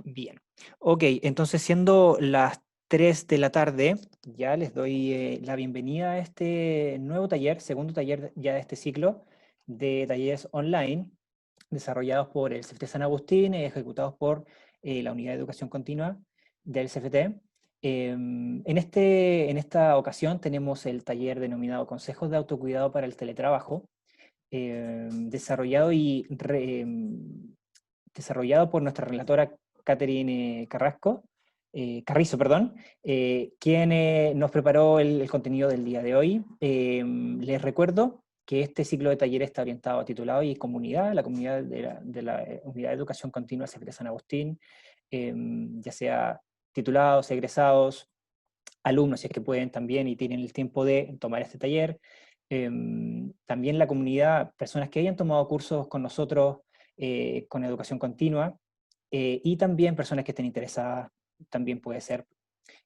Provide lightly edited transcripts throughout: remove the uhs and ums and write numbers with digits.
Bien. Ok, entonces siendo las 3 de la tarde, ya les doy la bienvenida a este nuevo taller, segundo taller ya de este ciclo de talleres online, desarrollados por el CFT San Agustín, ejecutados por la Unidad de Educación Continua del CFT. En esta ocasión tenemos el taller denominado Consejos de Autocuidado para el Teletrabajo, desarrollado desarrollado por nuestra relatora Catherine Carrizo, perdón, quien nos preparó el contenido del día de hoy. Les recuerdo que este ciclo de talleres está orientado a titulado y comunidad, la comunidad de la Unidad de Educación Continua CFT San Agustín, ya sea titulados, egresados, alumnos, si es que pueden también y tienen el tiempo de tomar este taller. También la comunidad, personas que hayan tomado cursos con nosotros con educación continua, y también personas que estén interesadas, también puede ser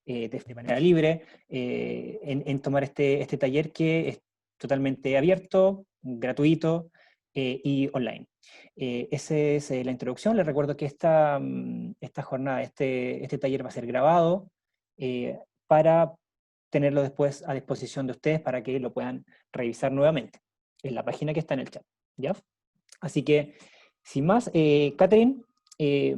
de manera libre, en tomar este taller que es totalmente abierto, gratuito y online. Esa es la introducción. Les recuerdo que esta jornada, este taller va a ser grabado para tenerlo después a disposición de ustedes para que lo puedan revisar nuevamente en la página que está en el chat, ¿ya? Así que, sin más, Catherine, eh,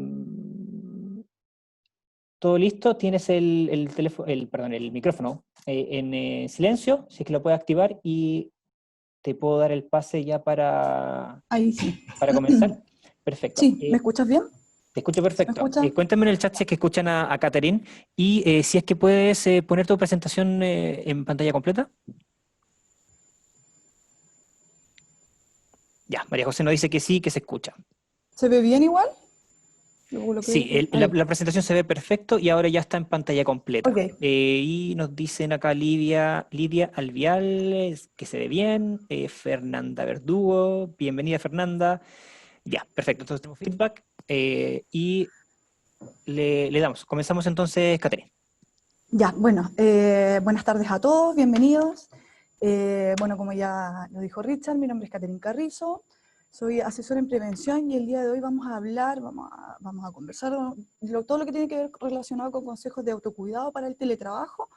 todo listo, tienes el teléfono, perdón, el micrófono en silencio, si es que lo puedes activar y te puedo dar el pase ya Ahí sí. para comenzar. Perfecto. Sí, ¿me escuchas bien? Te escucho ¿Me perfecto. escuchas? Cuéntame en el chat si es que escuchan a Catherine y si es que puedes poner tu presentación en pantalla completa. Ya, María José nos dice que sí, que se escucha. ¿Se ve bien igual? Sí, Ahí. la presentación se ve perfecto y ahora ya está en pantalla completa. Ok. Y nos dicen acá Lidia Alvial, que se ve bien, Fernanda Verdugo, bienvenida Fernanda. Ya, perfecto, entonces tenemos feedback y le damos. Comenzamos entonces, Caterina. Ya, bueno, buenas tardes a todos, bienvenidos. Bueno, como ya lo dijo Richard, mi nombre es Catherine Carrizo, soy asesora en prevención y el día de hoy vamos a hablar, vamos a conversar todo lo que tiene que ver relacionado con consejos de autocuidado para el teletrabajo.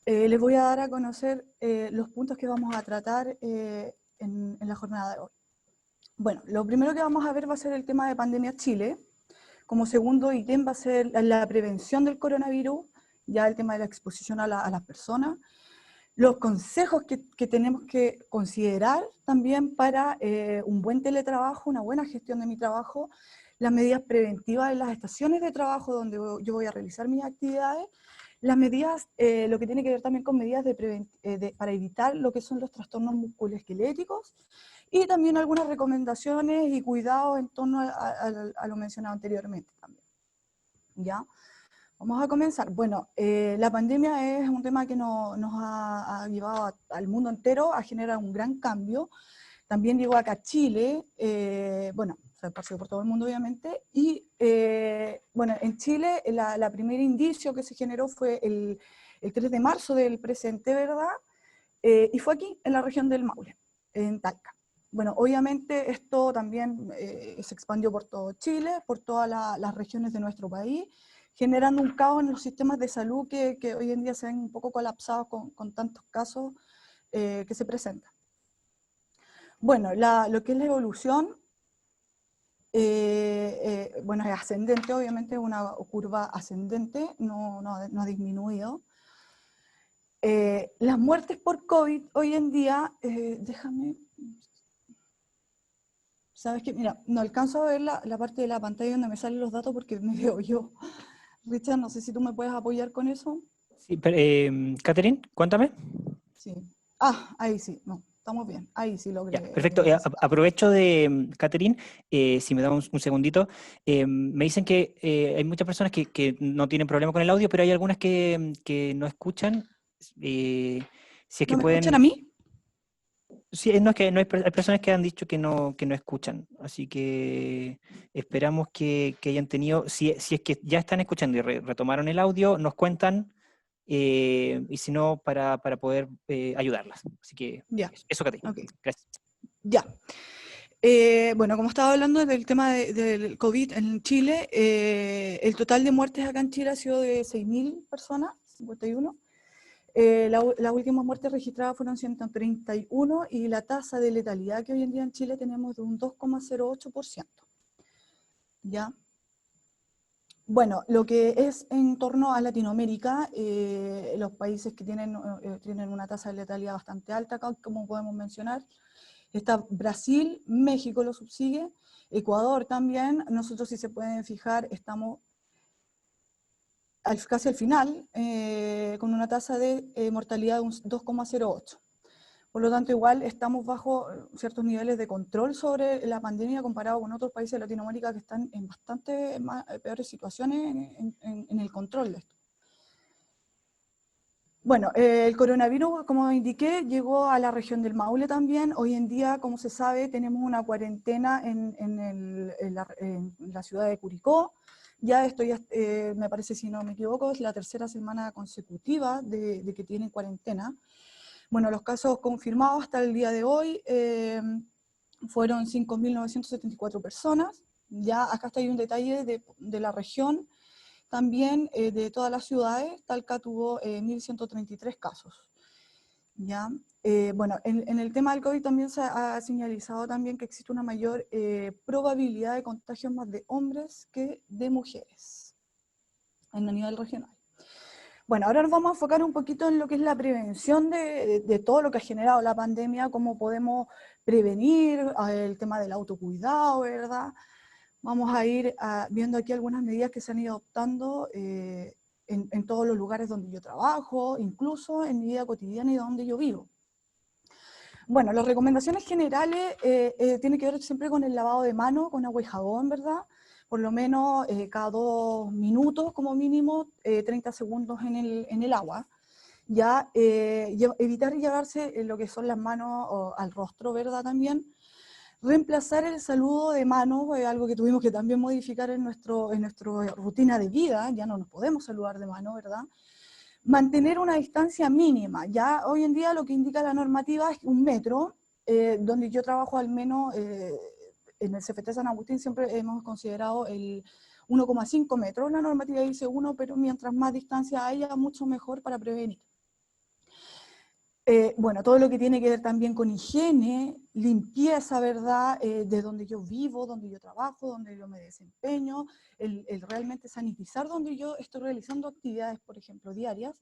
Les voy a dar a conocer los puntos que vamos a tratar en la jornada de hoy. Bueno, lo primero que vamos a ver va a ser el tema de Pandemia Chile. Como segundo ítem va a ser la prevención del coronavirus, ya el tema de la exposición a las personas, los consejos que tenemos que considerar también para un buen teletrabajo, una buena gestión de mi trabajo, las medidas preventivas en las estaciones de trabajo donde yo voy a realizar mis actividades, las medidas, lo que tiene que ver también con medidas para evitar lo que son los trastornos musculoesqueléticos, y también algunas recomendaciones y cuidados en torno a lo mencionado anteriormente también. ¿Ya? Vamos a comenzar. Bueno, la pandemia es un tema que nos ha llevado al mundo entero a generar un gran cambio. También llegó acá a Chile, bueno, se pasó por todo el mundo obviamente, y bueno, en Chile la primer indicio que se generó fue el 3 de marzo del presente, ¿verdad? Y fue aquí, en la región del Maule, en Talca. Bueno, obviamente esto también se expandió por todo Chile, por todas las regiones de nuestro país, generando un caos en los sistemas de salud que hoy en día se ven un poco colapsados con tantos casos que se presentan. Bueno, lo que es la evolución, bueno, es ascendente, obviamente es una curva ascendente, no ha disminuido. Las muertes por COVID hoy en día, déjame, ¿sabes qué? Mira, no alcanzo a ver la parte de la pantalla donde me salen los datos porque me veo yo. Richard, no sé si tú me puedes apoyar con eso. Sí, Catherine, cuéntame. Sí. Ah, ahí sí, no, estamos bien. Ahí sí Ya, logré perfecto. verificar. Aprovecho de, Catherine, si me da un segundito. Me dicen que hay muchas personas que no tienen problema con el audio, pero hay algunas que no escuchan. Si es ¿No que me escuchan a pueden. mí? Sí, no es que no hay, hay personas que han dicho que no escuchan. Así que esperamos que hayan tenido. Si es que ya están escuchando y retomaron el audio, nos cuentan. Y si no, para poder ayudarlas. Así que Ya, eso, Catherine. ok. Gracias. Ya. Bueno, como estaba hablando del tema del COVID en Chile, el total de muertes acá en Chile ha sido de 6.000 personas, 51. Las últimas muertes registradas fueron 131 y la tasa de letalidad que hoy en día en Chile tenemos de un 2,08%. ¿Ya? Bueno, lo que es en torno a Latinoamérica, los países que tienen una tasa de letalidad bastante alta, como podemos mencionar, está Brasil, México lo subsigue, Ecuador también. Nosotros, si se pueden fijar, estamos casi al final, con una tasa de mortalidad de un 2,08. Por lo tanto, igual estamos bajo ciertos niveles de control sobre la pandemia comparado con otros países de Latinoamérica que están en bastante peores situaciones en el control de esto. Bueno, el coronavirus, como indiqué, llegó a la región del Maule también. Hoy en día, como se sabe, tenemos una cuarentena en la ciudad de Curicó. Ya esto, me parece, si no me equivoco, es la tercera semana consecutiva de que tienen cuarentena. Bueno, los casos confirmados hasta el día de hoy fueron 5.974 personas. Ya acá está ahí un detalle de la región. También de todas las ciudades, Talca tuvo 1.133 casos. ¿Ya? Bueno, en el tema del COVID también se ha señalizado también que existe una mayor probabilidad de contagios más de hombres que de mujeres en el nivel regional. Bueno, ahora nos vamos a enfocar un poquito en lo que es la prevención de todo lo que ha generado la pandemia, cómo podemos prevenir el tema del autocuidado, ¿verdad? Vamos a ir viendo aquí algunas medidas que se han ido adoptando en todos los lugares donde yo trabajo, incluso en mi vida cotidiana y donde yo vivo. Bueno, las recomendaciones generales tienen que ver siempre con el lavado de manos, con agua y jabón, ¿verdad? Por lo menos cada 2 minutos como mínimo, 30 segundos en el agua. Ya evitar llevarse lo que son las manos al rostro, ¿verdad? También. Reemplazar el saludo de mano, algo que tuvimos que también modificar en nuestra rutina de vida, ya no nos podemos saludar de mano, ¿verdad? Mantener una distancia mínima, ya hoy en día lo que indica la normativa es 1 metro, donde yo trabajo al menos en el CFT San Agustín siempre hemos considerado el 1,5 metros, la normativa dice 1, pero mientras más distancia haya, mucho mejor para prevenir. Bueno, todo lo que tiene que ver también con higiene, limpieza, ¿verdad? De donde yo vivo, donde yo trabajo, donde yo me desempeño, el realmente sanitizar donde yo estoy realizando actividades, por ejemplo, diarias.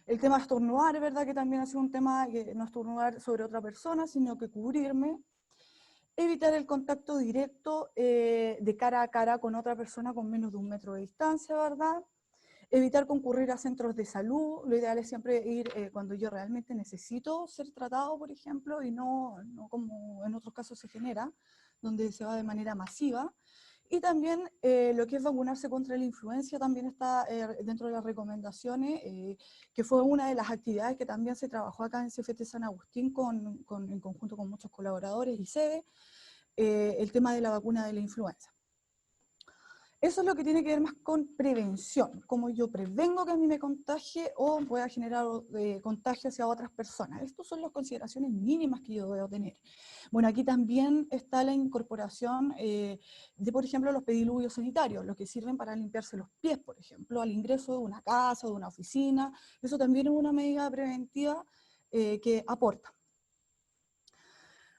El tema de estornudar, ¿verdad? Que también ha sido un tema, que no estornudar sobre otra persona, sino que cubrirme. Evitar el contacto directo de cara a cara con otra persona con menos de 1 metro de distancia, ¿verdad? Evitar concurrir a centros de salud, lo ideal es siempre ir cuando yo realmente necesito ser tratado, por ejemplo, y no como en otros casos se genera, donde se va de manera masiva. Y también lo que es vacunarse contra la influenza también está dentro de las recomendaciones, que fue una de las actividades que también se trabajó acá en CFT San Agustín en conjunto con muchos colaboradores y sedes, el tema de la vacuna de la influenza. Eso es lo que tiene que ver más con prevención, cómo yo prevengo que a mí me contagie o pueda generar contagio hacia otras personas. Estas son las consideraciones mínimas que yo debo tener. Bueno, aquí también está la incorporación de, por ejemplo, los pediluvios sanitarios, los que sirven para limpiarse los pies, por ejemplo, al ingreso de una casa o de una oficina. Eso también es una medida preventiva que aporta.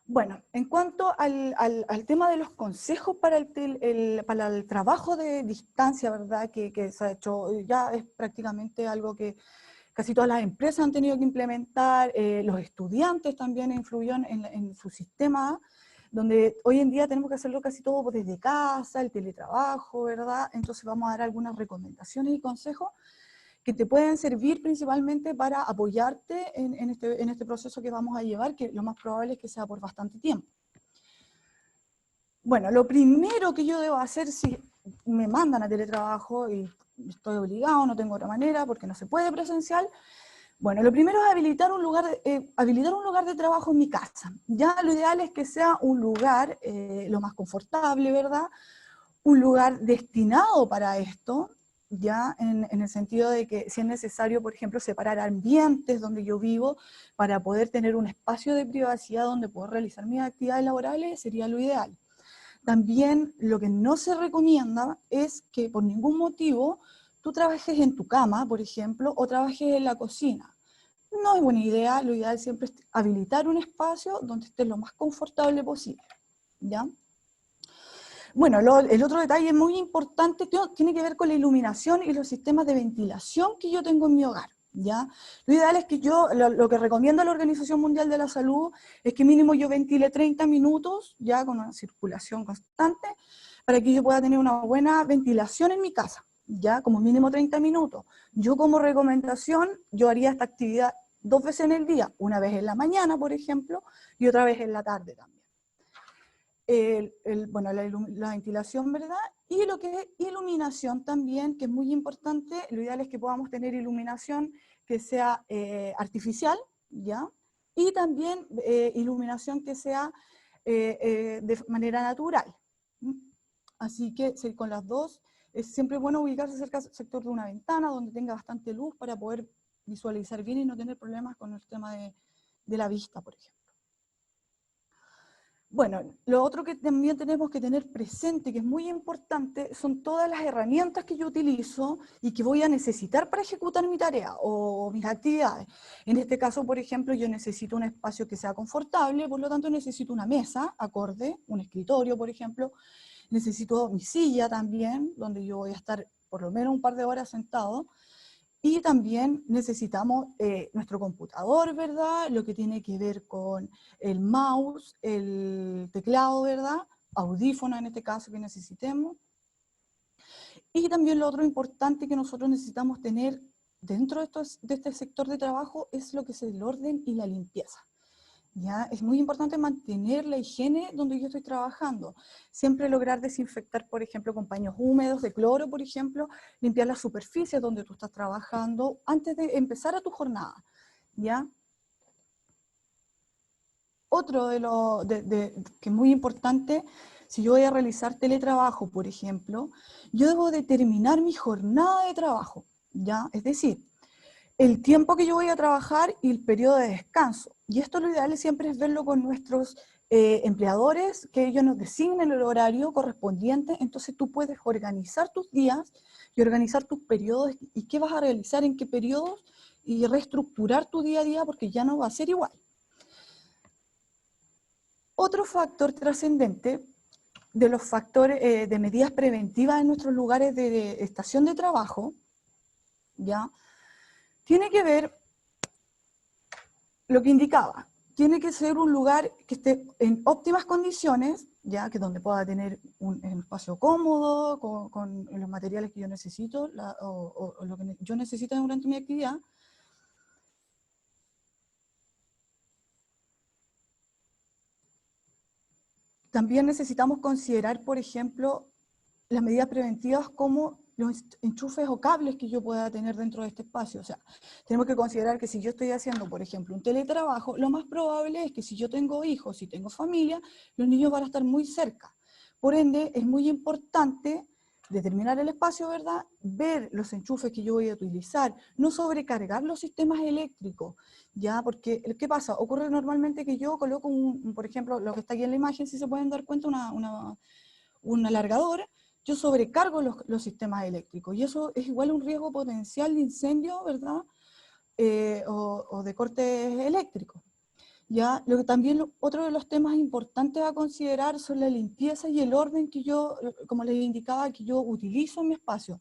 Bueno, en cuanto al tema de los consejos para el trabajo de distancia, ¿verdad? Que se ha hecho, ya es prácticamente algo que casi todas las empresas han tenido que implementar, los estudiantes también influyeron en su sistema, donde hoy en día tenemos que hacerlo casi todo desde casa, el teletrabajo, ¿verdad? Entonces vamos a dar algunas recomendaciones y consejos que te pueden servir principalmente para apoyarte en este proceso que vamos a llevar, que lo más probable es que sea por bastante tiempo. Bueno, lo primero que yo debo hacer si me mandan a teletrabajo y estoy obligado, no tengo otra manera porque no se puede presencial, bueno, lo primero es habilitar un lugar de trabajo en mi casa. Ya lo ideal es que sea un lugar lo más confortable, ¿verdad? Un lugar destinado para esto, ya en el sentido de que si es necesario, por ejemplo, separar ambientes donde yo vivo para poder tener un espacio de privacidad donde puedo realizar mis actividades laborales, sería lo ideal. También lo que no se recomienda es que por ningún motivo tú trabajes en tu cama, por ejemplo, o trabajes en la cocina. No es buena idea, lo ideal siempre es habilitar un espacio donde estés lo más confortable posible, ¿ya? Bueno, el otro detalle muy importante tiene que ver con la iluminación y los sistemas de ventilación que yo tengo en mi hogar, ¿ya? Lo ideal es que lo que recomienda la Organización Mundial de la Salud es que mínimo yo ventile 30 minutos, ya con una circulación constante, para que yo pueda tener una buena ventilación en mi casa, ya como mínimo 30 minutos. Yo como recomendación, yo haría esta actividad 2 veces en el día, una vez en la mañana, por ejemplo, y otra vez en la tarde también. Bueno, la ventilación, ¿verdad? Y lo que es iluminación también, que es muy importante, lo ideal es que podamos tener iluminación que sea artificial, ¿ya? Y también iluminación que sea de manera natural. Así que con las dos, es siempre bueno ubicarse cerca del sector de una ventana donde tenga bastante luz para poder visualizar bien y no tener problemas con el tema de la vista, por ejemplo. Bueno, lo otro que también tenemos que tener presente, que es muy importante, son todas las herramientas que yo utilizo y que voy a necesitar para ejecutar mi tarea o mis actividades. En este caso, por ejemplo, yo necesito un espacio que sea confortable, por lo tanto necesito una mesa acorde, un escritorio, por ejemplo. Necesito mi silla también, donde yo voy a estar por lo menos un par de horas sentado. Y también necesitamos nuestro computador, ¿verdad? Lo que tiene que ver con el mouse, el teclado, ¿verdad? Audífono en este caso que necesitemos. Y también lo otro importante que nosotros necesitamos tener dentro de este sector de trabajo es lo que es el orden y la limpieza. ¿Ya? Es muy importante mantener la higiene donde yo estoy trabajando. Siempre lograr desinfectar, por ejemplo, con paños húmedos de cloro, por ejemplo, limpiar las superficies donde tú estás trabajando antes de empezar a tu jornada. ¿Ya? Otro que es muy importante, si yo voy a realizar teletrabajo, por ejemplo, yo debo determinar mi jornada de trabajo. ¿Ya? Es decir, el tiempo que yo voy a trabajar y el periodo de descanso. Y esto lo ideal siempre es verlo con nuestros empleadores, que ellos nos designen el horario correspondiente, entonces tú puedes organizar tus días y organizar tus periodos y qué vas a realizar en qué periodos y reestructurar tu día a día porque ya no va a ser igual. Otro factor trascendente de los factores de medidas preventivas en nuestros lugares de estación de trabajo, ¿ya? Tiene que ver lo que indicaba, tiene que ser un lugar que esté en óptimas condiciones, ya que donde pueda tener un espacio cómodo, con los materiales que yo necesito, o lo que yo necesito durante mi actividad. También necesitamos considerar, por ejemplo, las medidas preventivas como los enchufes o cables que yo pueda tener dentro de este espacio. O sea, tenemos que considerar que si yo estoy haciendo, por ejemplo, un teletrabajo, lo más probable es que si yo tengo hijos, si tengo familia, los niños van a estar muy cerca. Por ende, es muy importante determinar el espacio, ¿verdad? Ver los enchufes que yo voy a utilizar, no sobrecargar los sistemas eléctricos, ¿ya? Porque, ¿qué pasa? Ocurre normalmente que yo coloco, por ejemplo, lo que está aquí en la imagen, si se pueden dar cuenta, un alargador, yo sobrecargo los sistemas eléctricos y eso es igual a un riesgo potencial de incendio, ¿verdad? O de cortes eléctricos. ¿Ya? También otro de los temas importantes a considerar son la limpieza y el orden que yo, como les indicaba, que yo utilizo en mi espacio.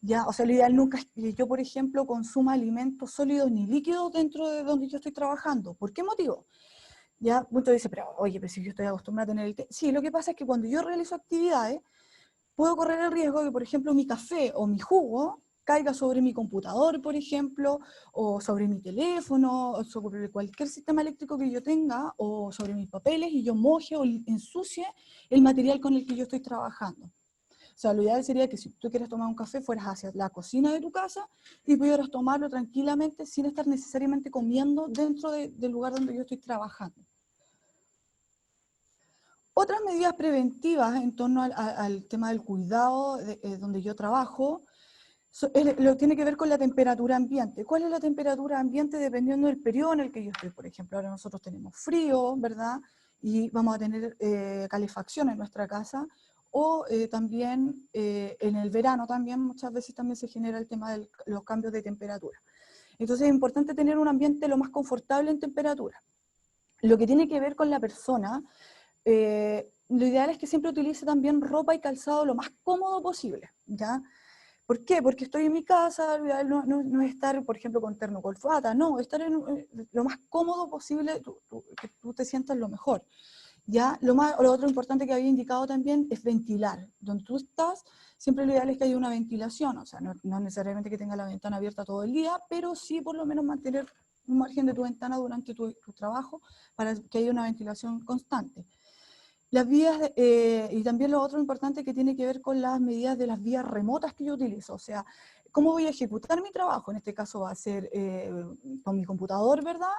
¿Ya? O sea, lo ideal nunca es que yo, por ejemplo, consuma alimentos sólidos ni líquidos dentro de donde yo estoy trabajando. ¿Por qué motivo? Ya, muchos dicen, pero oye, pero si yo estoy acostumbrada a tener el té. Sí, lo que pasa es que cuando yo realizo actividades, puedo correr el riesgo de que, por ejemplo, mi café o mi jugo caiga sobre mi computador, por ejemplo, o sobre mi teléfono, o sobre cualquier sistema eléctrico que yo tenga, o sobre mis papeles, y yo moje o ensucie el material con el que yo estoy trabajando. O sea, lo ideal sería que si tú quieres tomar un café, fueras hacia la cocina de tu casa y pudieras tomarlo tranquilamente sin estar necesariamente comiendo dentro del lugar donde yo estoy trabajando. Otras medidas preventivas en torno al tema del cuidado donde yo trabajo Lo tiene que ver con la temperatura ambiente. ¿Cuál es la temperatura ambiente? Dependiendo del periodo en el que yo estoy. Por ejemplo, ahora nosotros tenemos frío, ¿verdad? Y vamos a tener calefacción en nuestra casa. O también en el verano también, muchas veces también se genera el tema de los cambios de temperatura. Entonces es importante tener un ambiente lo más confortable en temperatura. Lo que tiene que ver con la persona, lo ideal es que siempre utilice también ropa y calzado lo más cómodo posible, ¿ya? ¿Por qué? Porque estoy en mi casa, no es estar, por ejemplo, con terno corbata, no, estar lo más cómodo posible, que tú te sientas lo mejor. ¿Ya? Lo otro importante que había indicado también es ventilar. Donde tú estás, siempre lo ideal es que haya una ventilación, o sea, no necesariamente que tenga la ventana abierta todo el día, pero sí por lo menos mantener un margen de tu ventana durante tu trabajo para que haya una ventilación constante. Las vías, y también lo otro importante que tiene que ver con las medidas de las vías remotas que yo utilizo, o sea, ¿cómo voy a ejecutar mi trabajo? En este caso va a ser con mi computador, ¿verdad?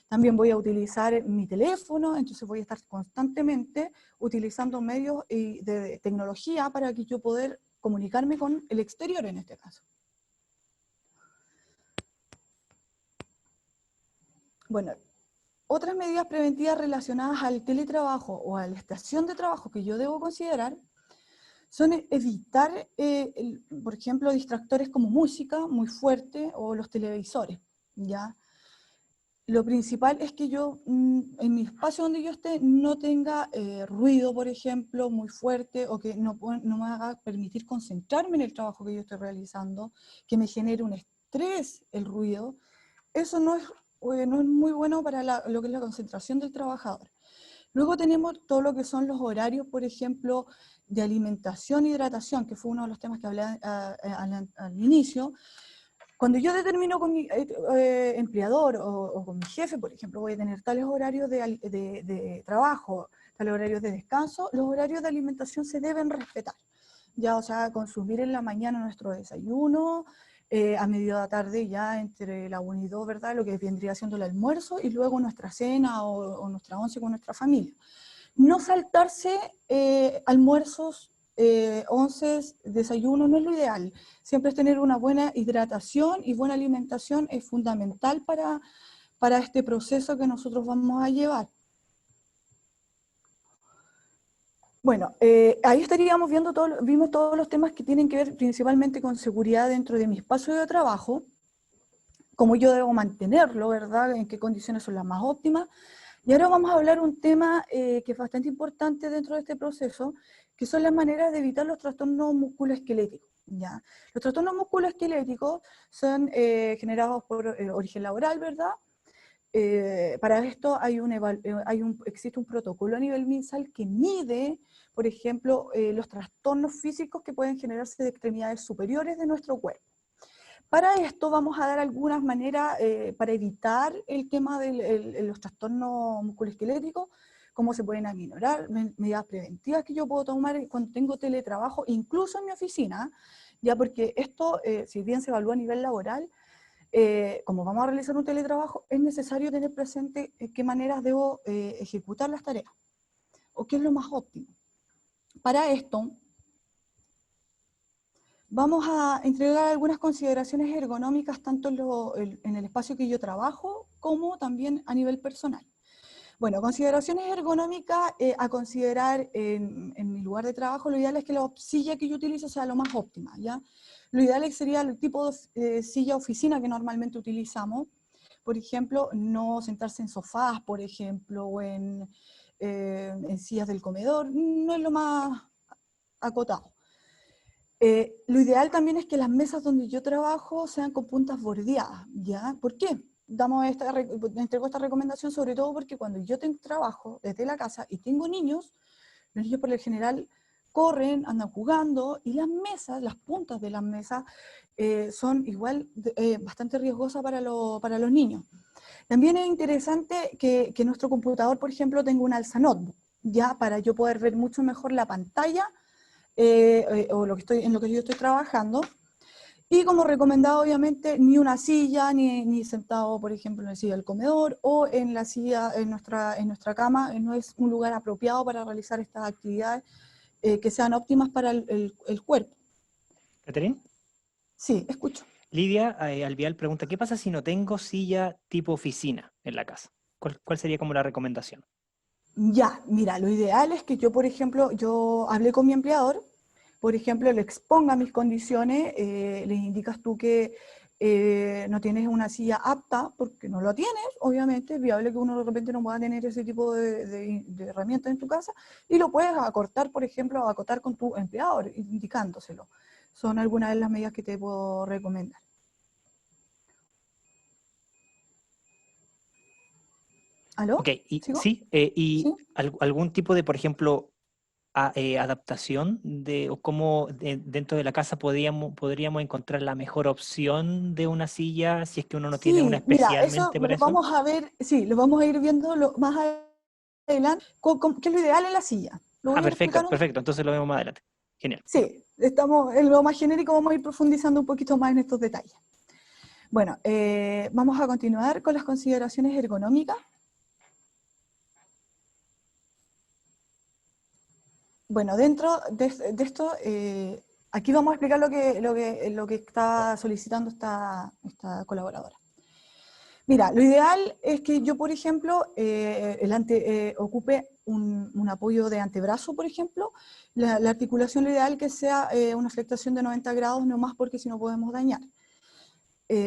También voy a utilizar mi teléfono, entonces voy a estar constantemente utilizando medios de tecnología para que yo poder comunicarme con el exterior en este caso. Bueno, otras medidas preventivas relacionadas al teletrabajo o a la estación de trabajo que yo debo considerar son evitar, por ejemplo, distractores como música muy fuerte o los televisores, ¿ya? Lo principal es que yo, en mi espacio donde yo esté, no tenga ruido, por ejemplo, muy fuerte, o que no me haga permitir concentrarme en el trabajo que yo estoy realizando, que me genere un estrés el ruido. Eso no es muy bueno para lo que es la concentración del trabajador. Luego tenemos todo lo que son los horarios, por ejemplo, de alimentación e hidratación, que fue uno de los temas que hablé al inicio. Cuando yo determino con mi empleador o con mi jefe, por ejemplo, voy a tener tales horarios de trabajo, tales horarios de descanso, los horarios de alimentación se deben respetar. Ya, o sea, consumir en la mañana nuestro desayuno, a media tarde ya entre la 1 y 2, ¿verdad? Lo que vendría siendo el almuerzo y luego nuestra cena o nuestra once con nuestra familia. No saltarse almuerzos, onces, desayuno, no es lo ideal. Siempre es tener una buena hidratación y buena alimentación es fundamental para este proceso que nosotros vamos a llevar. Bueno, ahí estaríamos vimos todos los temas que tienen que ver principalmente con seguridad dentro de mi espacio de trabajo, cómo yo debo mantenerlo, ¿verdad? En qué condiciones son las más óptimas. Y ahora vamos a hablar un tema que es bastante importante dentro de este proceso, que son las maneras de evitar los trastornos musculoesqueléticos. ¿Ya? Los trastornos musculoesqueléticos son generados por origen laboral, ¿verdad? Para esto existe un protocolo a nivel MinSal que mide, por ejemplo, los trastornos físicos que pueden generarse de extremidades superiores de nuestro cuerpo. Para esto vamos a dar algunas maneras para evitar el tema de los trastornos musculoesqueléticos, cómo se pueden aminorar, medidas preventivas que yo puedo tomar cuando tengo teletrabajo, incluso en mi oficina, ya porque esto, si bien se evalúa a nivel laboral, como vamos a realizar un teletrabajo, es necesario tener presente qué maneras debo ejecutar las tareas, o qué es lo más óptimo. Para esto, vamos a entregar algunas consideraciones ergonómicas tanto en el espacio que yo trabajo como también a nivel personal. Bueno, consideraciones ergonómicas a considerar en mi lugar de trabajo, lo ideal es que la silla que yo utilizo sea lo más óptima, ¿ya? Lo ideal sería el tipo de silla oficina que normalmente utilizamos, por ejemplo, no sentarse en sofás, por ejemplo, o en sillas del comedor, no es lo más acotado. Lo ideal también es que las mesas donde yo trabajo sean con puntas bordeadas, ¿ya? ¿Por qué? Entrego esta recomendación sobre todo porque cuando yo trabajo desde la casa y tengo niños, los niños por lo general corren, andan jugando, y las mesas, las puntas de las mesas, son igual bastante riesgosas para los niños. También es interesante que nuestro computador, por ejemplo, tenga un alza notebook, ya para yo poder ver mucho mejor la pantalla o en lo que yo estoy trabajando. Y como recomendado, obviamente, ni una silla, ni sentado, por ejemplo, en la silla del comedor o en la silla, en nuestra cama, no es un lugar apropiado para realizar estas actividades que sean óptimas para el cuerpo. ¿Catherine? Sí, escucho. Lidia Alvial pregunta, ¿qué pasa si no tengo silla tipo oficina en la casa? ¿Cuál sería como la recomendación? Ya, mira, lo ideal es que yo, por ejemplo, yo hablé con mi empleador, por ejemplo, le exponga mis condiciones, le indicas tú que no tienes una silla apta, porque no lo tienes, obviamente, es viable que uno de repente no pueda tener ese tipo de herramientas en tu casa, y lo puedes acortar, por ejemplo, acotar con tu empleador, indicándoselo. Son algunas de las medidas que te puedo recomendar. Ok, ¿Aló? y ¿Sigo? sí, y ¿Sí? algún tipo de, por ejemplo, adaptación o cómo dentro de la casa podríamos encontrar la mejor opción de una silla si es que uno no tiene una Sí, mira, eso especialmente para lo eso. vamos a ver, sí, lo vamos a ir viendo más adelante, qué es lo ideal en la silla. Lo Ah, voy a explicar perfecto, perfecto, entonces lo vemos más adelante. Genial. sí, estamos en lo más genérico, vamos a ir profundizando un poquito más en estos detalles. Bueno, vamos a continuar con las consideraciones ergonómicas. Bueno, dentro de esto, aquí vamos a explicar lo que está solicitando esta colaboradora. Mira, lo ideal es que yo, por ejemplo, ocupe un apoyo de antebrazo, por ejemplo. La articulación lo ideal que sea una flexión de 90 grados, no más porque si no podemos dañar.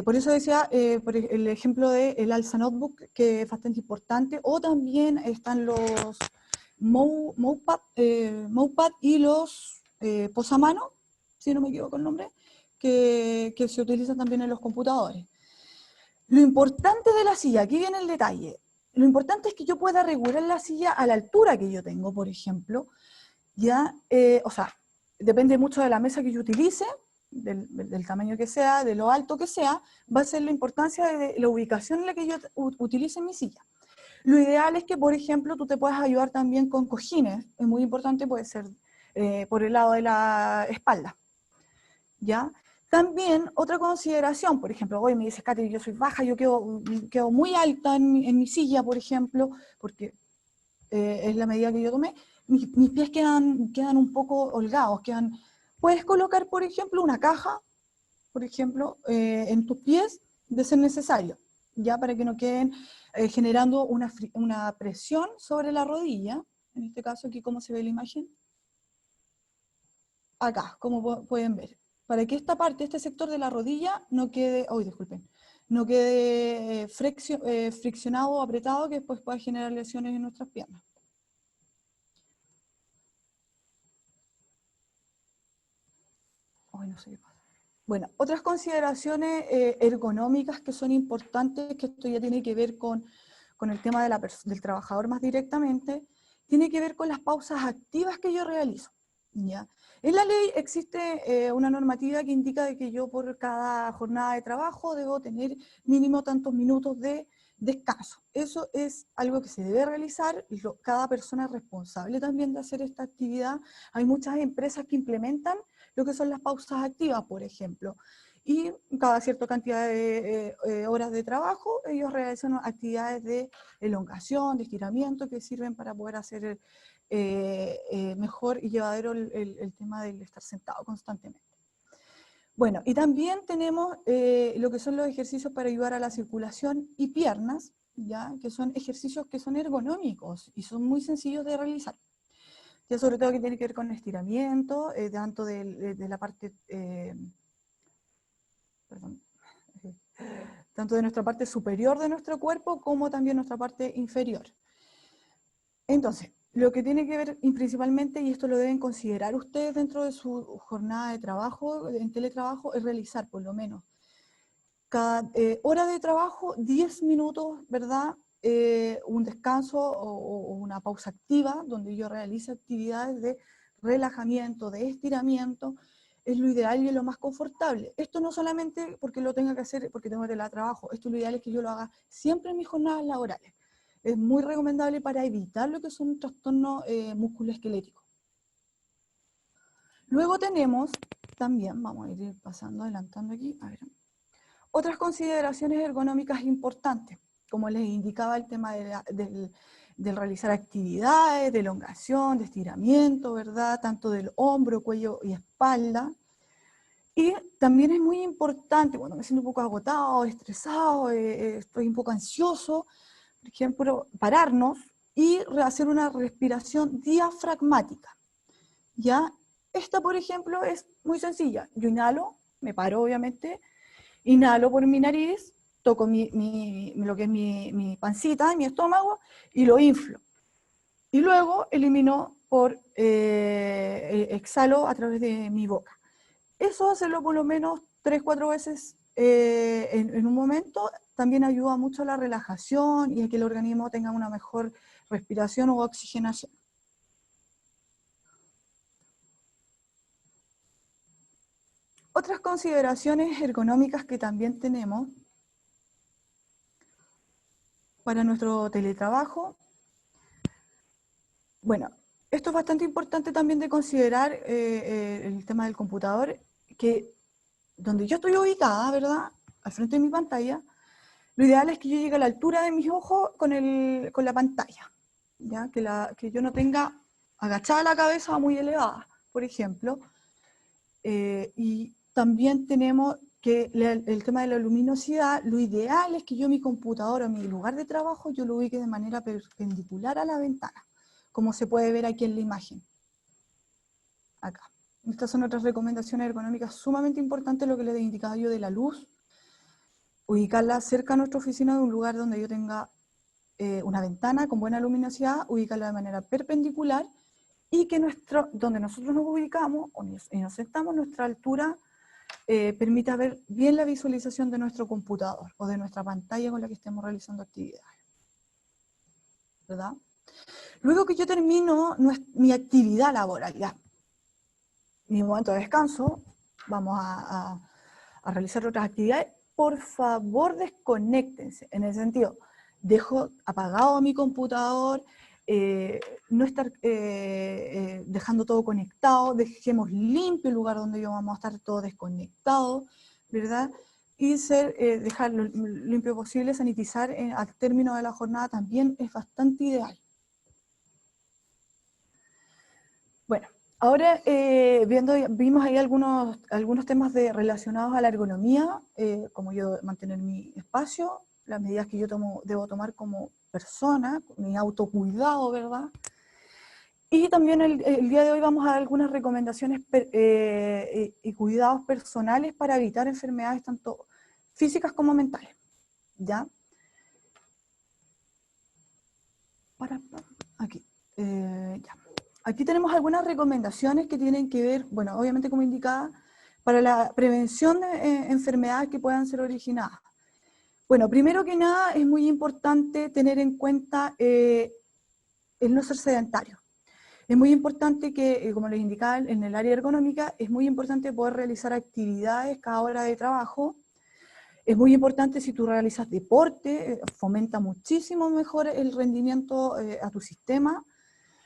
Por eso decía por el ejemplo del Alza Notebook, que es bastante importante, o también están los Mowpad y los posamano, si no me equivoco el nombre, que se utilizan también en los computadores. Lo importante de la silla, aquí viene el detalle, lo importante es que yo pueda regular la silla a la altura que yo tengo, por ejemplo, ya, o sea, depende mucho de la mesa que yo utilice, del tamaño que sea, de lo alto que sea, va a ser la importancia de la ubicación en la que yo utilice mi silla. Lo ideal es que, por ejemplo, tú te puedas ayudar también con cojines, es muy importante, puede ser por el lado de la espalda, ¿ya? También otra consideración, por ejemplo, hoy me dices, Katy, yo soy baja, yo quedo muy alta en mi silla, por ejemplo, porque es la medida que yo tomé, mis pies quedan un poco holgados, puedes colocar, por ejemplo, una caja, por ejemplo, en tus pies, de ser necesario, ya para que no queden generando una presión sobre la rodilla, en este caso aquí, ¿cómo se ve la imagen? Acá, como pueden ver, para que esta parte, este sector de la rodilla no quede, disculpen, no quede friccionado o apretado que después pueda generar lesiones en nuestras piernas. No sé qué pasa. Bueno, otras consideraciones ergonómicas que son importantes, que esto ya tiene que ver con el tema del trabajador más directamente, tiene que ver con las pausas activas que yo realizo. ¿Ya? En la ley existe una normativa que indica de que yo por cada jornada de trabajo debo tener mínimo tantos minutos de descanso. Eso es algo que se debe realizar, y cada persona es responsable también de hacer esta actividad. Hay muchas empresas que implementan lo que son las pausas activas, por ejemplo. Y cada cierta cantidad de horas de trabajo, ellos realizan actividades de elongación, de estiramiento, que sirven para poder hacer mejor y llevadero el tema del estar sentado constantemente. Bueno, y también tenemos lo que son los ejercicios para ayudar a la circulación y piernas, ¿ya? Que son ejercicios que son ergonómicos y son muy sencillos de realizar. Ya sobre todo que tiene que ver con estiramiento, tanto de la parte, perdón, tanto de nuestra parte superior de nuestro cuerpo como también nuestra parte inferior. Entonces, lo que tiene que ver principalmente, y esto lo deben considerar ustedes dentro de su jornada de trabajo, en teletrabajo, es realizar por lo menos cada hora de trabajo, 10 minutos, ¿verdad? Un descanso o una pausa activa, donde yo realice actividades de relajamiento, de estiramiento, es lo ideal y es lo más confortable. Esto no solamente porque lo tenga que hacer porque tengo teletrabajo, esto lo ideal es que yo lo haga siempre en mis jornadas laborales. Es muy recomendable para evitar lo que son trastornos musculoesqueléticos. Luego tenemos también, vamos a ir pasando, adelantando aquí, a ver, otras consideraciones ergonómicas importantes, como les indicaba el tema del realizar actividades, de elongación, de estiramiento, ¿verdad? Tanto del hombro, cuello y espalda. Y también es muy importante, bueno, me siento un poco agotado, estresado, estoy un poco ansioso, por ejemplo, pararnos y hacer una respiración diafragmática, ¿ya? Esta, por ejemplo, es muy sencilla. Yo inhalo, me paro obviamente, inhalo por mi nariz, toco lo que es mi pancita, mi estómago, y lo inflo. Y luego elimino exhalo a través de mi boca. Eso hacerlo por lo menos 3-4 veces en un momento también ayuda mucho a la relajación y a que el organismo tenga una mejor respiración o oxigenación. Otras consideraciones ergonómicas que también tenemos para nuestro teletrabajo. Bueno, esto es bastante importante también de considerar el tema del computador, que donde yo estoy ubicada, ¿verdad? Al frente de mi pantalla, lo ideal es que yo llegue a la altura de mis ojos con la pantalla, ¿ya? Que yo no tenga agachada la cabeza muy elevada, por ejemplo. Y también tenemos que el tema de la luminosidad, lo ideal es que yo mi computadora, mi lugar de trabajo, yo lo ubique de manera perpendicular a la ventana, como se puede ver aquí en la imagen. Acá. Estas son otras recomendaciones ergonómicas sumamente importantes, lo que les he indicado yo de la luz, ubicarla cerca a nuestra oficina de un lugar donde yo tenga una ventana con buena luminosidad, ubicarla de manera perpendicular y que donde nosotros nos ubicamos y nos sentamos, nuestra altura permita ver bien la visualización de nuestro computador o de nuestra pantalla con la que estemos realizando actividades. ¿Verdad? Luego que yo termino mi actividad laboral, ya, mi momento de descanso, vamos a realizar otras actividades, por favor desconéctense, en el sentido, dejo apagado mi computador, no estar dejando todo conectado, dejemos limpio el lugar donde yo vamos a estar todo desconectado, ¿verdad? Y dejar lo limpio posible, sanitizar al término de la jornada también es bastante ideal. Bueno, ahora vimos ahí algunos temas relacionados a la ergonomía, como yo mantener mi espacio, las medidas que yo debo tomar como persona, mi autocuidado, ¿verdad? Y también el día de hoy vamos a dar algunas recomendaciones y cuidados personales para evitar enfermedades tanto físicas como mentales, ¿ya? Aquí, ya. Aquí tenemos algunas recomendaciones que tienen que ver, bueno, obviamente como indicada, para la prevención de enfermedades que puedan ser originadas. Bueno, primero que nada es muy importante tener en cuenta el no ser sedentario. Es muy importante que, como les indicaba en el área ergonómica, es muy importante poder realizar actividades cada hora de trabajo. Es muy importante si tú realizas deporte, fomenta muchísimo mejor el rendimiento a tu sistema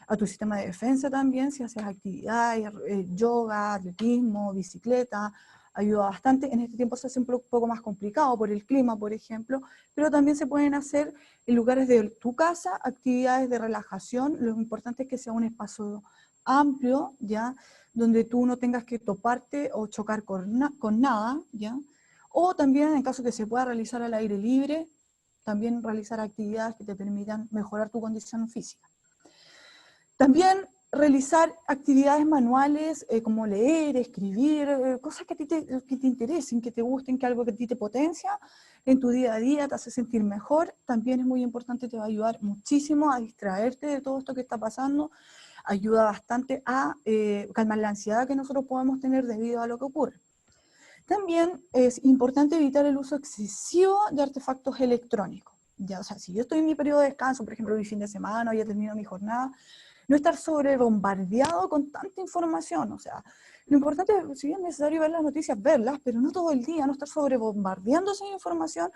de defensa también, si haces actividades, yoga, atletismo, bicicleta, ayuda bastante. En este tiempo se hace un poco más complicado por el clima, por ejemplo, pero también se pueden hacer en lugares de tu casa actividades de relajación. Lo importante es que sea un espacio amplio, ¿ya? Donde tú no tengas que toparte o chocar con nada, ¿ya? O también, en caso que se pueda realizar al aire libre, también realizar actividades que te permitan mejorar tu condición física. También realizar actividades manuales como leer, escribir, cosas que te interesen, que te gusten, que algo que a ti te potencia en tu día a día, te hace sentir mejor. También es muy importante, te va a ayudar muchísimo a distraerte de todo esto que está pasando. Ayuda bastante a calmar la ansiedad que nosotros podemos tener debido a lo que ocurre. También es importante evitar el uso excesivo de artefactos electrónicos. Ya, o sea, si yo estoy en mi periodo de descanso, por ejemplo, mi fin de semana, o ya termino mi jornada, no estar sobrebombardeado con tanta información. O sea, lo importante es, si bien es necesario ver las noticias, verlas, pero no todo el día, no estar sobrebombardeándose de información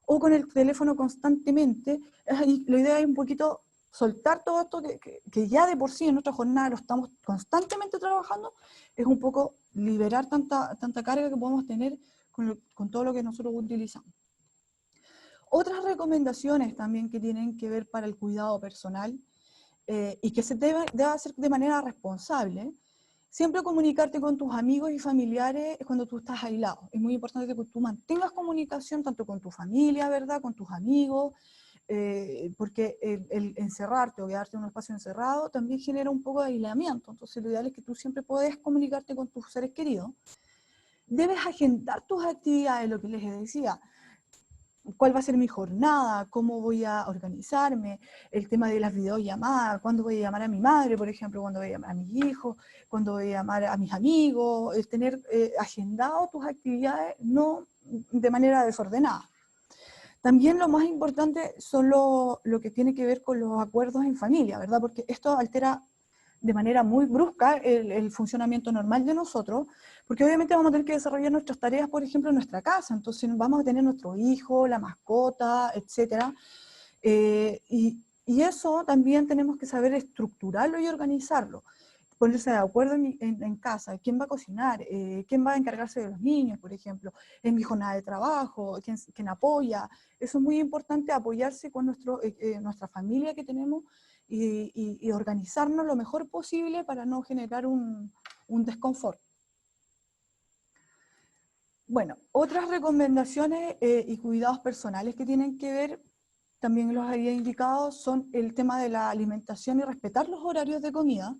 o con el teléfono constantemente. Y la idea es un poquito soltar todo esto que ya de por sí en nuestra jornada lo estamos constantemente trabajando, es un poco liberar tanta carga que podemos tener con todo lo que nosotros utilizamos. Otras recomendaciones también que tienen que ver para el cuidado personal y que se debe hacer de manera responsable, Siempre comunicarte con tus amigos y familiares cuando tú estás aislado. Es muy importante que tú mantengas comunicación tanto con tu familia, ¿verdad? Con tus amigos, porque el encerrarte o quedarte en un espacio encerrado también genera un poco de aislamiento. Entonces lo ideal es que tú siempre puedas comunicarte con tus seres queridos. Debes agendar tus actividades, lo que les decía. ¿Cuál va a ser mi jornada? ¿Cómo voy a organizarme? El tema de las videollamadas, ¿cuándo voy a llamar a mi madre, por ejemplo? ¿Cuándo voy a llamar a mis hijos? ¿Cuándo voy a llamar a mis amigos? Es tener agendado tus actividades, no de manera desordenada. También lo más importante son lo que tiene que ver con los acuerdos en familia, ¿verdad? Porque esto altera de manera muy brusca el funcionamiento normal de nosotros, porque obviamente vamos a tener que desarrollar nuestras tareas, por ejemplo, en nuestra casa, entonces vamos a tener nuestro hijo, la mascota, etc. Y eso también tenemos que saber estructurarlo y organizarlo, ponerse de acuerdo en casa, quién va a cocinar, quién va a encargarse de los niños, por ejemplo, en mi jornada de trabajo, quién apoya. Eso es muy importante, apoyarse con nuestra familia que tenemos y organizarnos lo mejor posible para no generar un desconfort. Bueno, otras recomendaciones y cuidados personales que tienen que ver, también los había indicado, son el tema de la alimentación y respetar los horarios de comida.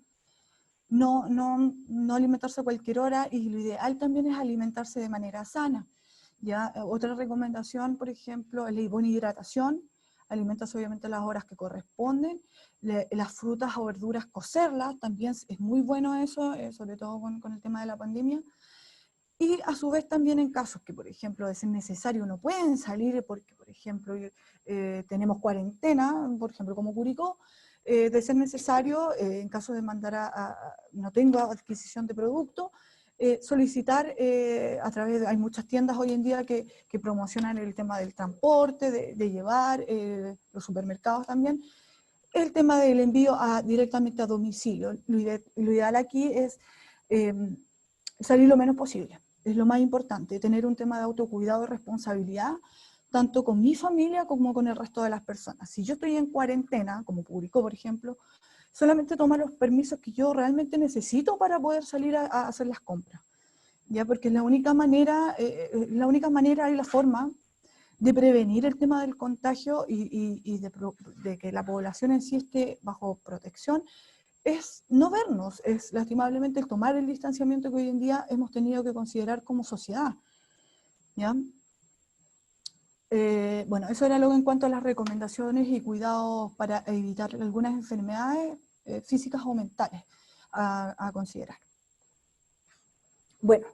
No alimentarse a cualquier hora, y lo ideal también es alimentarse de manera sana. ¿Ya? Otra recomendación, por ejemplo, es la buena hidratación. Alimentarse obviamente a las horas que corresponden. Las frutas o verduras, cocerlas, también es muy bueno eso, sobre todo con el tema de la pandemia. Y a su vez también en casos que, por ejemplo, de ser necesario no pueden salir porque, por ejemplo, tenemos cuarentena, por ejemplo, como Curicó, de ser necesario, en caso de mandar no tengo adquisición de producto, solicitar a través de, hay muchas tiendas hoy en día que promocionan el tema del transporte, de llevar, los supermercados también, el tema del envío directamente a domicilio. Lo ideal aquí es salir lo menos posible. Es lo más importante, tener un tema de autocuidado y responsabilidad, tanto con mi familia como con el resto de las personas. Si yo estoy en cuarentena, como publicó, por ejemplo, solamente tomar los permisos que yo realmente necesito para poder salir a hacer las compras. ¿Ya? Porque es la única manera y la forma de prevenir el tema del contagio y de que la población en sí esté bajo protección, es no vernos, es lastimablemente el tomar el distanciamiento que hoy en día hemos tenido que considerar como sociedad. ¿Ya? Bueno, eso era luego en cuanto a las recomendaciones y cuidados para evitar algunas enfermedades físicas o mentales a considerar. Bueno,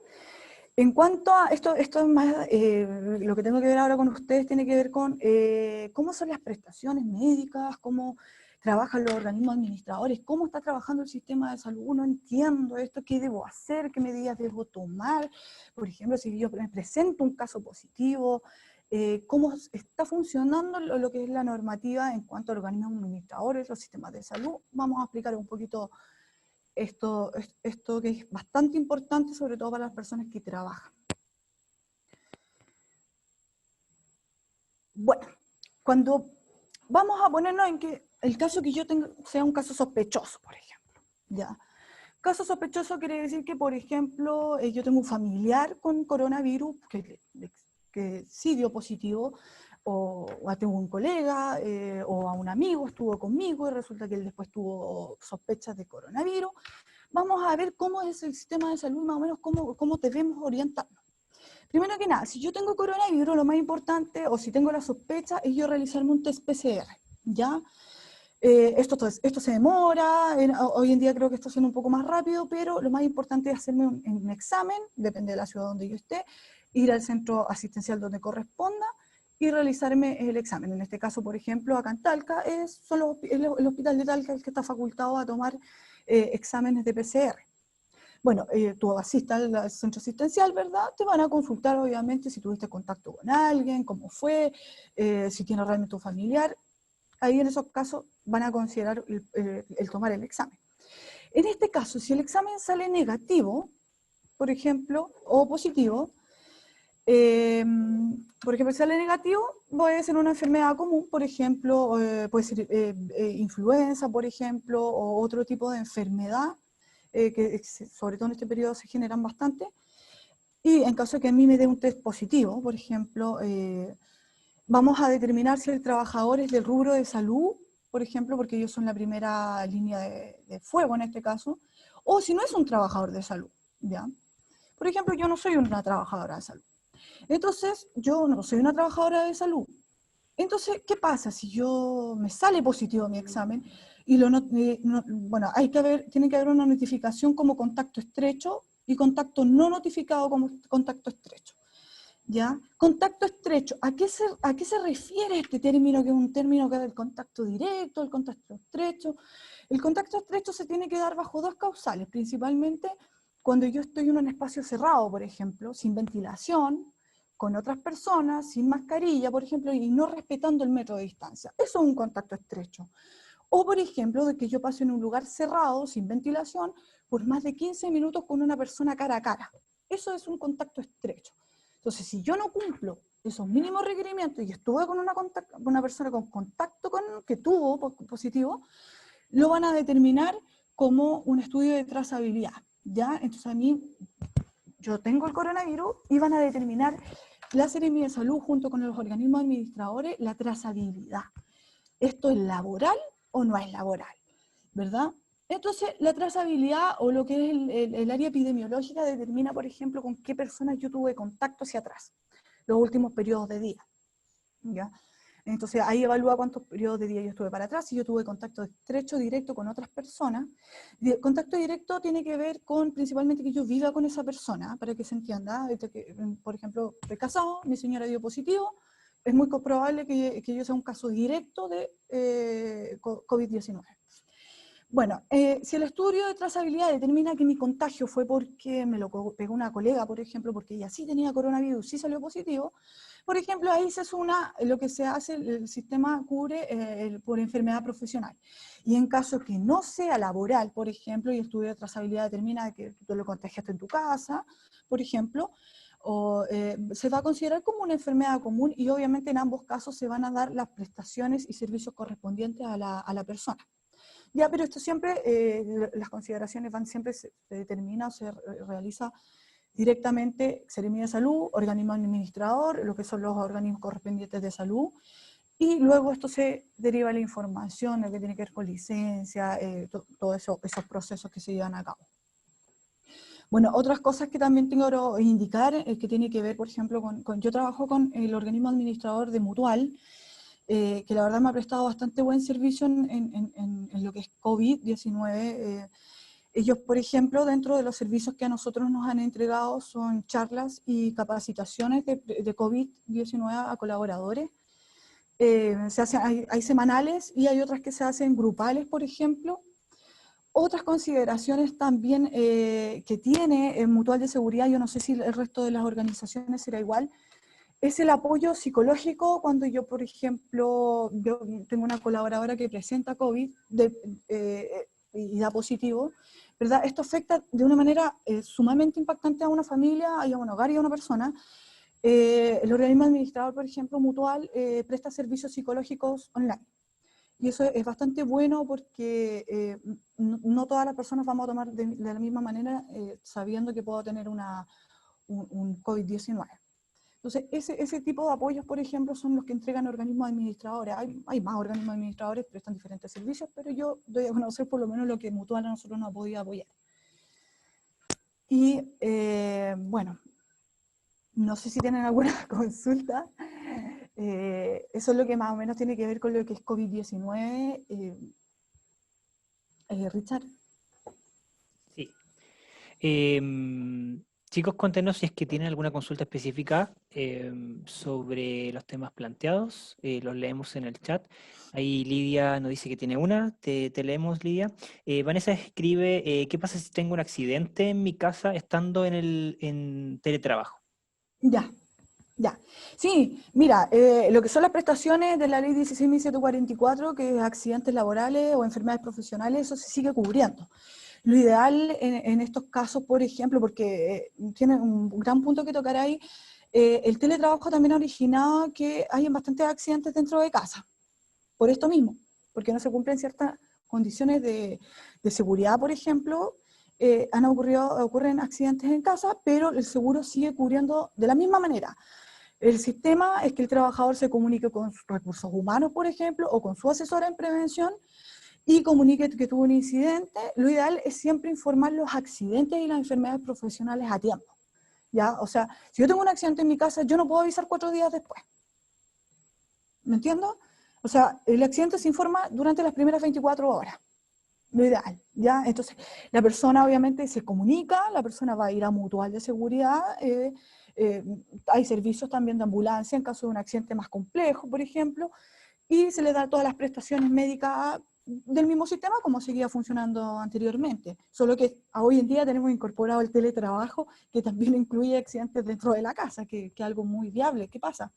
en cuanto a esto es más, lo que tengo que ver ahora con ustedes tiene que ver con cómo son las prestaciones médicas, cómo trabajan los organismos administradores, cómo está trabajando el sistema de salud. No entiendo esto, qué debo hacer, qué medidas debo tomar. Por ejemplo, si yo me presento un caso positivo, cómo está funcionando lo que es la normativa en cuanto a organismos administradores, los sistemas de salud. Vamos a explicar un poquito esto que es bastante importante, sobre todo para las personas que trabajan. Bueno, cuando vamos a ponernos en que el caso que yo tenga sea un caso sospechoso, por ejemplo, ¿ya? Caso sospechoso quiere decir que, por ejemplo, yo tengo un familiar con coronavirus que sí dio positivo, o tengo un colega o a un amigo estuvo conmigo y resulta que él después tuvo sospechas de coronavirus. Vamos a ver cómo es el sistema de salud, más o menos cómo debemos orientarnos. Primero que nada, si yo tengo coronavirus, lo más importante, o si tengo la sospecha, es yo realizarme un test PCR, ¿ya? Esto se demora, hoy en día creo que esto suena un poco más rápido, pero lo más importante es hacerme un examen, depende de la ciudad donde yo esté, ir al centro asistencial donde corresponda y realizarme el examen. En este caso, por ejemplo, acá en Talca, el hospital de Talca el que está facultado a tomar exámenes de PCR. Bueno, tú asistas al centro asistencial, ¿verdad? Te van a consultar, obviamente, si tuviste contacto con alguien, cómo fue, si tienes realmente un familiar. Ahí en esos casos van a considerar el tomar el examen. En este caso, si el examen sale negativo, por ejemplo, o positivo, si sale negativo, puede ser una enfermedad común, por ejemplo, puede ser influenza, por ejemplo, o otro tipo de enfermedad sobre todo en este periodo se generan bastante. Y en caso de que a mí me dé un test positivo, por ejemplo, vamos a determinar si el trabajador es del rubro de salud, por ejemplo, porque ellos son la primera línea de fuego en este caso, o si no es un trabajador de salud, ¿ya? Por ejemplo, yo no soy una trabajadora de salud. Entonces, yo no soy una trabajadora de salud. Entonces, ¿qué pasa si yo me sale positivo mi examen? Y bueno, tiene que haber una notificación como contacto estrecho y contacto no notificado como contacto estrecho. ¿Ya? Contacto estrecho. ¿A qué se refiere este término, que es un término que es el contacto directo, el contacto estrecho? El contacto estrecho se tiene que dar bajo dos causales, principalmente cuando yo estoy en un espacio cerrado, por ejemplo, sin ventilación, con otras personas, sin mascarilla, por ejemplo, y no respetando el metro de distancia. Eso es un contacto estrecho. O, por ejemplo, de que yo pase en un lugar cerrado, sin ventilación, por más de 15 minutos con una persona cara a cara. Eso es un contacto estrecho. Entonces, si yo no cumplo esos mínimos requerimientos y estuve con una persona con contacto que tuvo positivo, lo van a determinar como un estudio de trazabilidad, ¿ya? Entonces, yo tengo el coronavirus y van a determinar la Seremía de Salud junto con los organismos administradores la trazabilidad. ¿Esto es laboral o no es laboral? ¿Verdad? Entonces, la trazabilidad o lo que es el área epidemiológica determina, por ejemplo, con qué personas yo tuve contacto hacia atrás, los últimos periodos de día. ¿Ya? Entonces, ahí evalúa cuántos periodos de día yo estuve para atrás, si yo tuve contacto estrecho, directo con otras personas. Contacto directo tiene que ver con, principalmente, que yo viva con esa persona, para que se entienda. Por ejemplo, estoy casado, mi señora dio positivo, es muy probable que yo sea un caso directo de COVID-19. Bueno, si el estudio de trazabilidad determina que mi contagio fue porque me lo pegó una colega, por ejemplo, porque ella sí tenía coronavirus, sí salió positivo, por ejemplo, ahí se suma lo que se hace, el sistema cubre por enfermedad profesional. Y en caso que no sea laboral, por ejemplo, y el estudio de trazabilidad determina que tú lo contagiaste en tu casa, por ejemplo, se va a considerar como una enfermedad común y obviamente en ambos casos se van a dar las prestaciones y servicios correspondientes a la persona. Ya, pero esto siempre, las consideraciones se determina o se realiza directamente Seremía de Salud, organismo administrador, lo que son los organismos correspondientes de salud, y luego esto se deriva a la información, lo que tiene que ver con licencia, todos esos procesos que se llevan a cabo. Bueno, otras cosas que también tengo que indicar, que tiene que ver, por ejemplo, yo trabajo con el organismo administrador de Mutual, que la verdad me ha prestado bastante buen servicio en lo que es COVID-19. Ellos, por ejemplo, dentro de los servicios que a nosotros nos han entregado son charlas y capacitaciones de COVID-19 a colaboradores. Hay semanales y hay otras que se hacen grupales, por ejemplo. Otras consideraciones también que tiene el Mutual de Seguridad, yo no sé si el resto de las organizaciones será igual, es el apoyo psicológico cuando yo, por ejemplo, yo tengo una colaboradora que presenta COVID y da positivo, ¿verdad? Esto afecta de una manera sumamente impactante a una familia, a un hogar y a una persona. El organismo administrador, por ejemplo, Mutual, presta servicios psicológicos online. Y eso es bastante bueno porque no todas las personas vamos a tomar de la misma manera sabiendo que puedo tener un COVID-19. Entonces, ese tipo de apoyos, por ejemplo, son los que entregan organismos administradores. Hay más organismos administradores, prestan diferentes servicios, pero yo doy a conocer por lo menos lo que Mutual a nosotros nos ha podido apoyar. Y bueno, no sé si tienen alguna consulta. Eso es lo que más o menos tiene que ver con lo que es COVID-19. Richard. Sí. Chicos, cuéntenos si es que tienen alguna consulta específica sobre los temas planteados. Los leemos en el chat. Ahí Lidia nos dice que tiene una. Te leemos, Lidia. Vanessa escribe, ¿qué pasa si tengo un accidente en mi casa estando en teletrabajo? Ya. Ya, sí, mira, lo que son las prestaciones de la ley 16.744, que es accidentes laborales o enfermedades profesionales, eso se sigue cubriendo. Lo ideal en estos casos, por ejemplo, porque tiene un gran punto que tocar ahí, el teletrabajo también ha originado que hayan bastantes accidentes dentro de casa, por esto mismo, porque no se cumplen ciertas condiciones de seguridad, por ejemplo, ocurren accidentes en casa, pero el seguro sigue cubriendo de la misma manera. El sistema es que el trabajador se comunique con sus recursos humanos, por ejemplo, o con su asesora en prevención, y comunique que tuvo un incidente. Lo ideal es siempre informar los accidentes y las enfermedades profesionales a tiempo, ¿ya? O sea, si yo tengo un accidente en mi casa, yo no puedo avisar 4 días después. ¿Me entiendo? O sea, el accidente se informa durante las primeras 24 horas. Lo ideal, ¿ya? Entonces, la persona obviamente se comunica, la persona va a ir a mutual de seguridad, hay servicios también de ambulancia en caso de un accidente más complejo, por ejemplo, y se le da todas las prestaciones médicas del mismo sistema como seguía funcionando anteriormente. Solo que hoy en día tenemos incorporado el teletrabajo, que también incluye accidentes dentro de la casa, que es algo muy viable. ¿Qué pasa?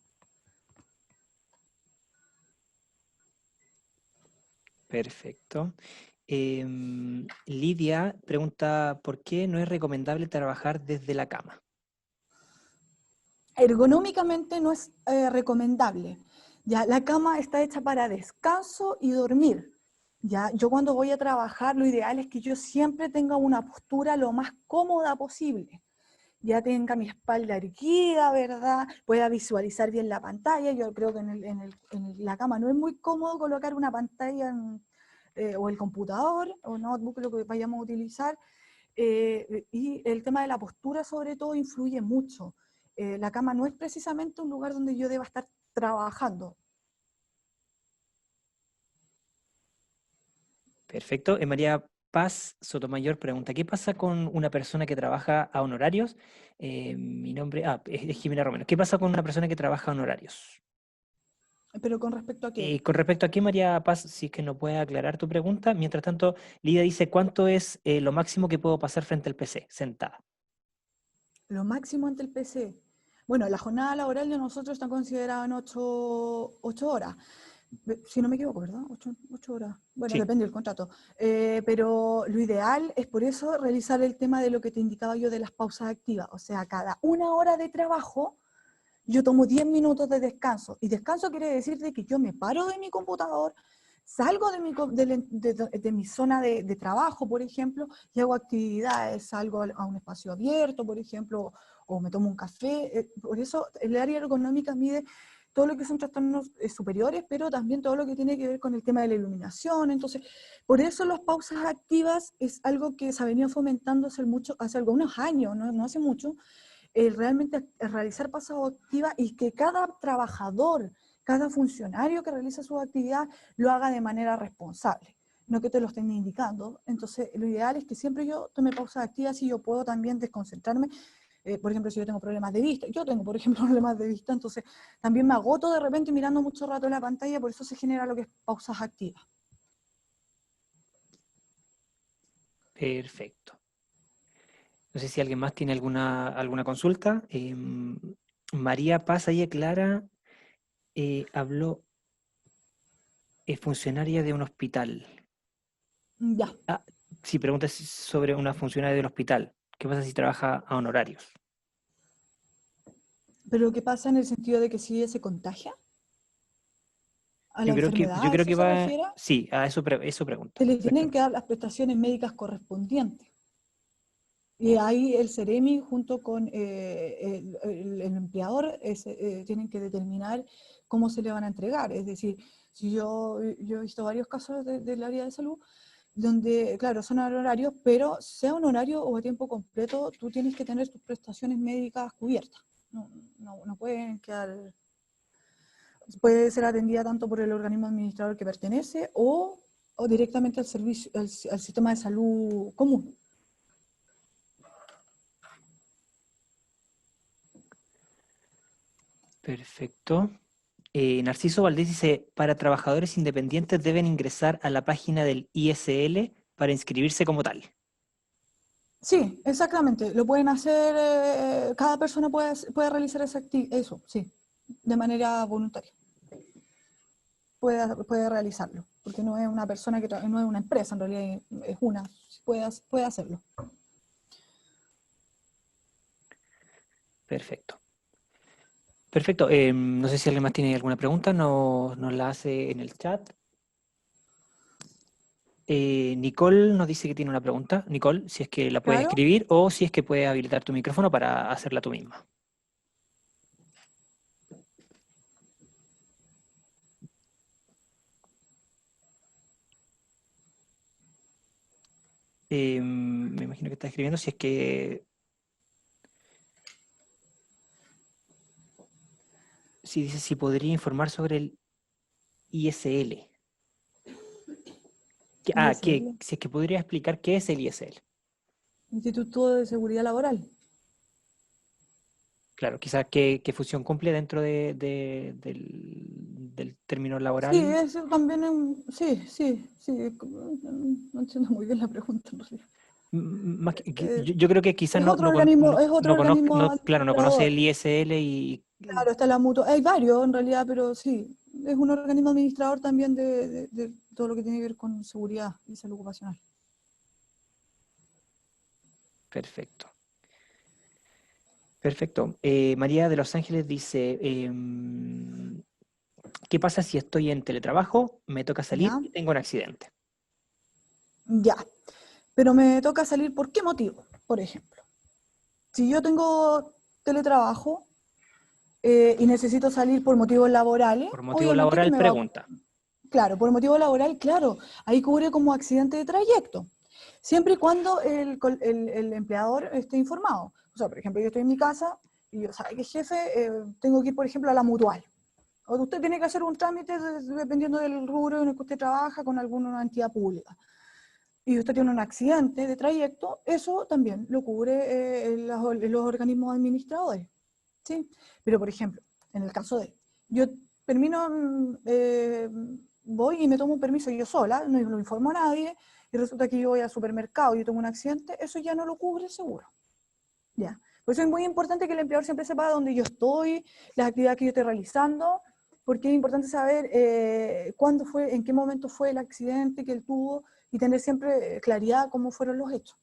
Perfecto. Lidia pregunta, ¿por qué no es recomendable trabajar desde la cama? Ergonómicamente no es recomendable. Ya, la cama está hecha para descanso y dormir. Ya, yo cuando voy a trabajar, lo ideal es que yo siempre tenga una postura lo más cómoda posible. Ya tenga mi espalda erguida, ¿verdad? Pueda visualizar bien la pantalla. Yo creo que en la cama no es muy cómodo colocar una pantalla o el computador o notebook, lo que vayamos a utilizar. Y el tema de la postura, sobre todo, influye mucho. La cama no es precisamente un lugar donde yo deba estar trabajando. Perfecto. María Paz Sotomayor pregunta, ¿qué pasa con una persona que trabaja a honorarios? Mi nombre, es Jimena Romero. ¿Qué pasa con una persona que trabaja a honorarios? Pero con respecto a qué, Con respecto a qué, María Paz, si es que no puede aclarar tu pregunta. Mientras tanto, Lidia dice, ¿cuánto es lo máximo que puedo pasar frente al PC, sentada? lo máximo ante el PC. Bueno, la jornada laboral de nosotros está considerada en 8 horas. Si no me equivoco, ¿verdad? 8 horas. Bueno, Sí, depende del contrato. Pero lo ideal es por eso realizar el tema de lo que te indicaba yo de las pausas activas. O sea, cada 1 hora de trabajo, yo tomo 10 minutos de descanso. Y descanso quiere decir de que yo me paro de mi computador, salgo de mi zona de trabajo, por ejemplo, y hago actividades, salgo a un espacio abierto, por ejemplo, o me tomo un café. Por eso el área ergonómica mide todo lo que son trastornos superiores, pero también todo lo que tiene que ver con el tema de la iluminación. Entonces, por eso las pausas activas es algo que se ha venido fomentando hace algunos años, no hace mucho, realmente realizar pausas activas y que cada trabajador, cada funcionario que realiza su actividad lo haga de manera responsable, no que te lo estén indicando. Entonces, lo ideal es que siempre yo tome pausas activas y yo puedo también desconcentrarme. Por ejemplo, si yo tengo problemas de vista, yo tengo, por ejemplo, problemas de vista, entonces también me agoto de repente mirando mucho rato en la pantalla, por eso se genera lo que es pausas activas. perfecto. No sé si alguien más tiene alguna consulta. María Paz ahí Clara habló, es funcionaria de un hospital. Ya, Ah, sí, pregunta sobre una funcionaria del hospital. ¿Qué pasa si trabaja a honorarios? pero ¿qué pasa en el sentido de que si ella se contagia a la enfermedad? Yo ¿A creo eso que se va, refiere? sí, a eso pregunta, Se le tienen que exactamente. dar las prestaciones médicas correspondientes. Y ahí el Ceremi junto con el empleador tienen que determinar cómo se le van a entregar. Es decir, si yo he visto varios casos del área de salud donde, claro, son honorarios, pero sea un horario o a tiempo completo, tú tienes que tener tus prestaciones médicas cubiertas. No pueden quedar, puede ser atendida tanto por el organismo administrador que pertenece o directamente al servicio, al sistema de salud común. Perfecto. Narciso Valdés dice, para trabajadores independientes deben ingresar a la página del ISL para inscribirse como tal. Sí, exactamente. Lo pueden hacer, cada persona puede realizar eso, sí, de manera voluntaria. Puede realizarlo, porque no es una persona no es una empresa, en realidad es una, puede hacerlo. Perfecto. Perfecto. No sé si alguien más tiene alguna pregunta, nos la hace en el chat. Nicole nos dice que tiene una pregunta. Nicole, si es que la puedes Claro. escribir o si es que puedes habilitar tu micrófono para hacerla tú misma. Me imagino que está escribiendo si es que... Si dice si podría informar sobre el ISL. ISL, Si es que podría explicar qué es el ISL. Instituto de Seguridad Laboral. Claro, quizás qué función cumple dentro del término Sí, laboral. eso también, sí. No entiendo muy bien la pregunta en realidad. Yo creo que quizás Es otro organismo, es otro no conozco, organismo claro, no conoce administrador. el ISL y Claro, está la mutua. Hay varios en realidad, pero sí, es un organismo administrador también de todo lo que tiene que ver con seguridad y salud ocupacional. perfecto. Perfecto. María de Los Ángeles dice, ¿qué pasa si estoy en teletrabajo, me toca salir ¿Ya? y tengo un accidente? Ya. Pero me toca salir, ¿por qué motivo? Por ejemplo, si yo tengo teletrabajo y necesito salir por motivos laborales, Por motivo obviamente que laboral, me va, pregunta. claro, por motivo laboral, claro, ahí cubre como accidente de trayecto, siempre y cuando el empleador esté informado. O sea, por ejemplo, yo estoy en mi casa y yo, ¿sabe qué, jefe? Tengo que ir, por ejemplo, a la mutual. O usted tiene que hacer un trámite dependiendo del rubro en el que usted trabaja con alguna entidad pública. Y usted tiene un accidente de trayecto, eso también lo cubre los organismos administradores. ¿Sí? Pero, por ejemplo, en el caso de, yo termino, voy y me tomo un permiso yo sola, no lo informo a nadie, y resulta que yo voy al supermercado y yo tengo un accidente, eso ya no lo cubre el seguro. ¿Ya? Por eso es muy importante que el empleador siempre sepa dónde yo estoy, las actividades que yo estoy realizando, porque es importante saber cuándo fue, en qué momento fue el accidente que él tuvo y tener siempre claridad cómo fueron los hechos.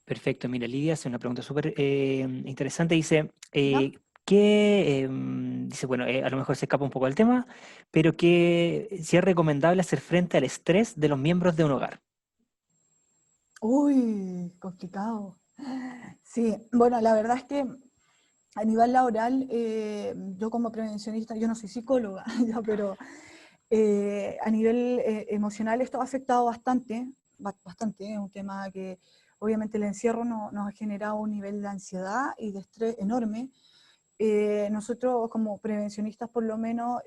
Perfecto. Mira, Lidia hace una pregunta súper interesante. Dice, ¿Ya? dice, bueno, a lo mejor se escapa un poco del tema, pero que si es recomendable hacer frente al estrés de los miembros de un hogar. Uy, complicado. Sí, bueno, la verdad es que a nivel laboral, yo como prevencionista, yo no soy psicóloga, ya, pero a nivel emocional esto ha afectado bastante, bastante, es un tema que obviamente el encierro nos ha generado un nivel de ansiedad y de estrés enorme. Nosotros como prevencionistas por lo menos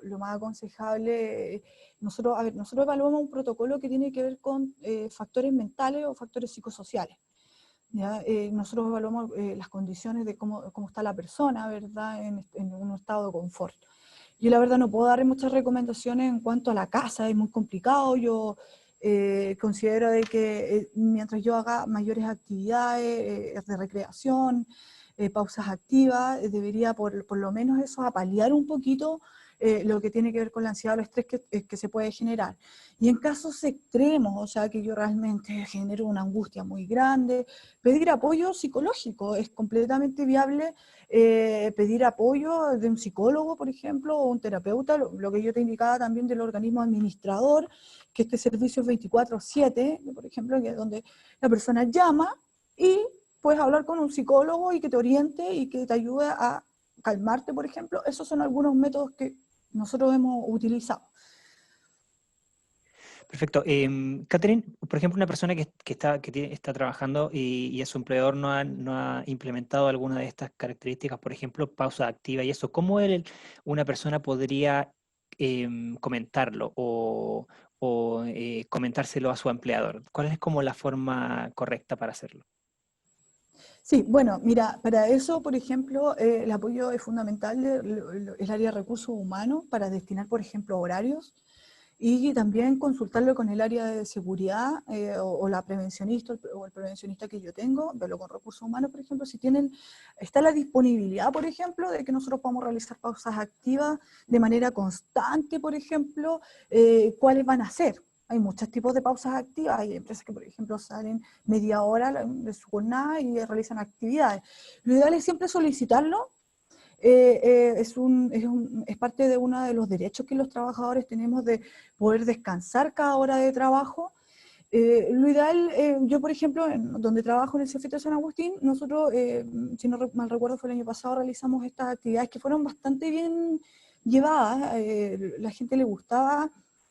lo más aconsejable, nosotros, a ver, nosotros evaluamos un protocolo que tiene que ver con factores mentales o factores psicosociales. ¿Ya? Nosotros evaluamos las condiciones de cómo está la persona, ¿verdad? En un estado de confort. Yo la verdad no puedo dar muchas recomendaciones en cuanto a la casa, es muy complicado. Yo considero de que mientras yo haga mayores actividades de recreación, pausas activas, debería por lo menos eso apalear un poquito lo que tiene que ver con la ansiedad o el estrés que se puede generar. Y en casos extremos, o sea, que yo realmente genero una angustia muy grande, pedir apoyo psicológico es completamente viable. Pedir apoyo de un psicólogo, por ejemplo, o un terapeuta, lo que yo te indicaba también del organismo administrador, que este servicio es 24/7, por ejemplo, que es donde la persona llama y puedes hablar con un psicólogo y que te oriente y que te ayude a calmarte, por ejemplo. Esos son algunos métodos que nosotros hemos utilizado. Perfecto. Catherine, por ejemplo, una persona está trabajando y a su empleador no ha implementado alguna de estas características, por ejemplo, pausa activa y eso, ¿cómo una persona podría comentarlo o comentárselo a su empleador? ¿Cuál es como la forma correcta para hacerlo? Sí, bueno, mira, para eso, por ejemplo, el apoyo es fundamental del área de recursos humanos para destinar, por ejemplo, horarios y también consultarlo con el área de seguridad o la prevencionista o el prevencionista que yo tengo, verlo con recursos humanos, por ejemplo, si está la disponibilidad, por ejemplo, de que nosotros podamos realizar pausas activas de manera constante, por ejemplo, cuáles van a ser. Hay muchos tipos de pausas activas, hay empresas que, por ejemplo, salen media hora de su jornada y realizan actividades. Lo ideal es siempre solicitarlo es parte de uno de los derechos que los trabajadores tenemos de poder descansar cada hora de trabajo. Lo ideal, yo por ejemplo, donde trabajo en el CFT de San Agustín, nosotros, si no mal recuerdo, fue el año pasado, realizamos estas actividades que fueron bastante bien llevadas. La gente le gustaba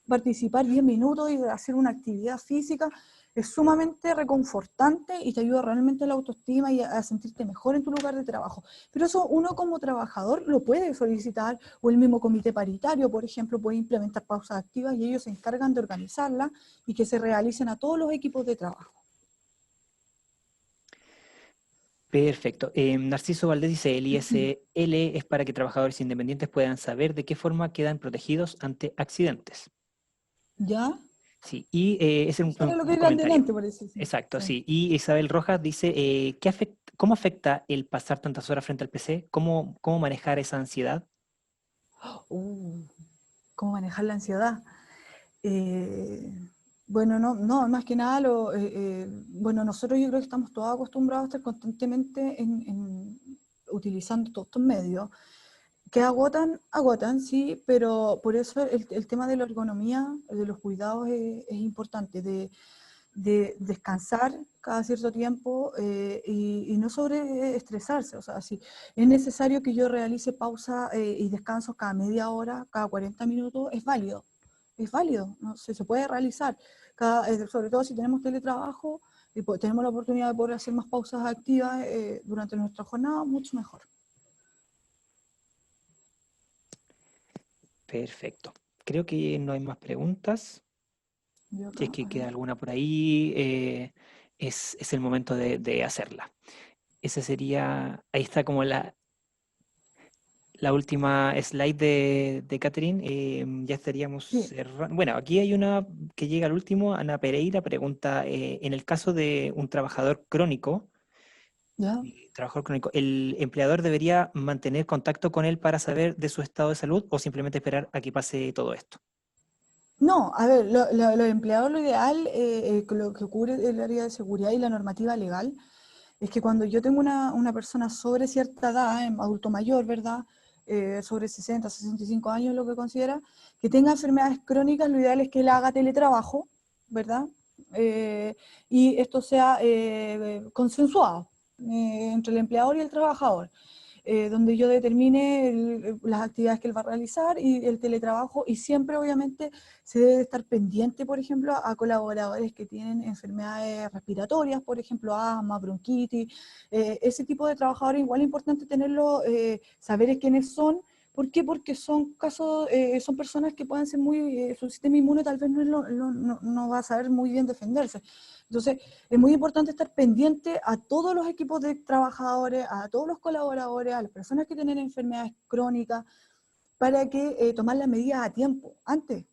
participar 10 minutos y hacer una actividad física. Es sumamente reconfortante y te ayuda realmente a la autoestima y a sentirte mejor en tu lugar de trabajo. Pero eso uno como trabajador lo puede solicitar, o el mismo comité paritario, por ejemplo, puede implementar pausas activas y ellos se encargan de organizarlas y que se realicen a todos los equipos de trabajo. Perfecto. Narciso Valdés dice, el ISL es para que trabajadores independientes puedan saber de qué forma quedan protegidos ante accidentes. ¿Ya? Sí, y ese es Eso era lo que un era comentario. delante, parece, sí. Exacto, Sí. sí. Y Isabel Rojas dice, ¿cómo afecta el pasar tantas horas frente al PC? ¿Cómo manejar esa ansiedad? Uh, ¿Cómo manejar la ansiedad? Eh, bueno, no, más que nada, bueno, nosotros yo creo que estamos todos acostumbrados a estar constantemente utilizando todos estos medios, que agotan, sí, pero por eso el tema de la ergonomía, de los cuidados es importante, de descansar cada cierto tiempo y no sobreestresarse. O sea, si es necesario que yo realice pausa y descansos cada media hora, cada 40 minutos, es válido, ¿no? Se puede realizar. Sobre todo si tenemos teletrabajo y tenemos la oportunidad de poder hacer más pausas activas durante nuestra jornada, mucho mejor. Perfecto. Creo que no hay más preguntas. Yo Si es acá, que a queda ver. alguna por ahí, es el momento de hacerla. Esa sería, ahí está como la última slide de Catherine. Ya estaríamos Sí, cerrando. Bueno, aquí hay una que llega al último. Ana Pereira pregunta, en el caso de un ya. trabajador crónico, ¿el empleador debería mantener contacto con él para saber de su estado de salud o simplemente esperar a que pase todo esto? No, a ver, los empleados lo ideal, lo que ocurre el área de seguridad y la normativa legal, es que cuando yo tengo una persona sobre cierta edad, adulto mayor, ¿verdad? Sobre 60, 65 años, lo que considera, que tenga enfermedades crónicas, lo ideal es que él haga teletrabajo, ¿verdad? Eh, y esto sea consensuado entre el empleador y el trabajador, donde yo determine las actividades que él va a realizar y el teletrabajo, y siempre obviamente se debe estar pendiente, por ejemplo, a colaboradores que tienen enfermedades respiratorias, por ejemplo, asma, bronquitis, ese tipo de trabajadores igual es importante tenerlo, saber quiénes son. ¿Por qué? Porque son casos, son personas que pueden ser su sistema inmune tal vez no va a saber muy bien defenderse. Entonces, es muy importante estar pendiente a todos los equipos de trabajadores, a todos los colaboradores, a las personas que tienen enfermedades crónicas, para que tomar las medidas a tiempo, antes.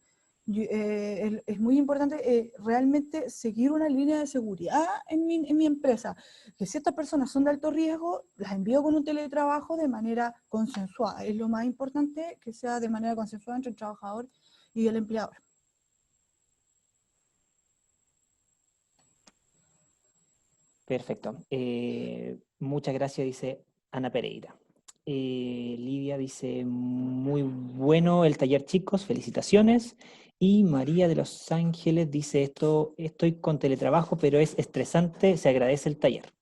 Es muy importante realmente seguir una línea de seguridad en mi empresa. Que si estas personas son de alto riesgo, las envío con un teletrabajo de manera consensuada. Es lo más importante, que sea de manera consensuada entre el trabajador y el empleador. Perfecto. Muchas gracias, dice Ana Pereira. Lidia dice, muy bueno el taller, chicos, felicitaciones. Y María de Los Ángeles dice, estoy con teletrabajo, pero es estresante, se agradece el taller.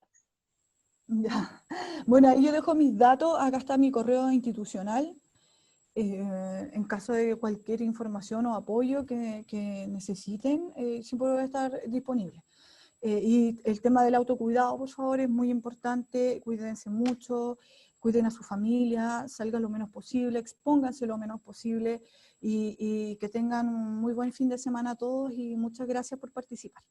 Ya. Bueno, ahí yo dejo mis datos, acá está mi correo institucional, en caso de cualquier información o apoyo que necesiten, siempre voy a estar disponible. Y el tema del autocuidado, por favor, es muy importante, cuídense mucho, cuiden a su familia, salgan lo menos posible, expónganse lo menos posible y que tengan un muy buen fin de semana a todos y muchas gracias por participar.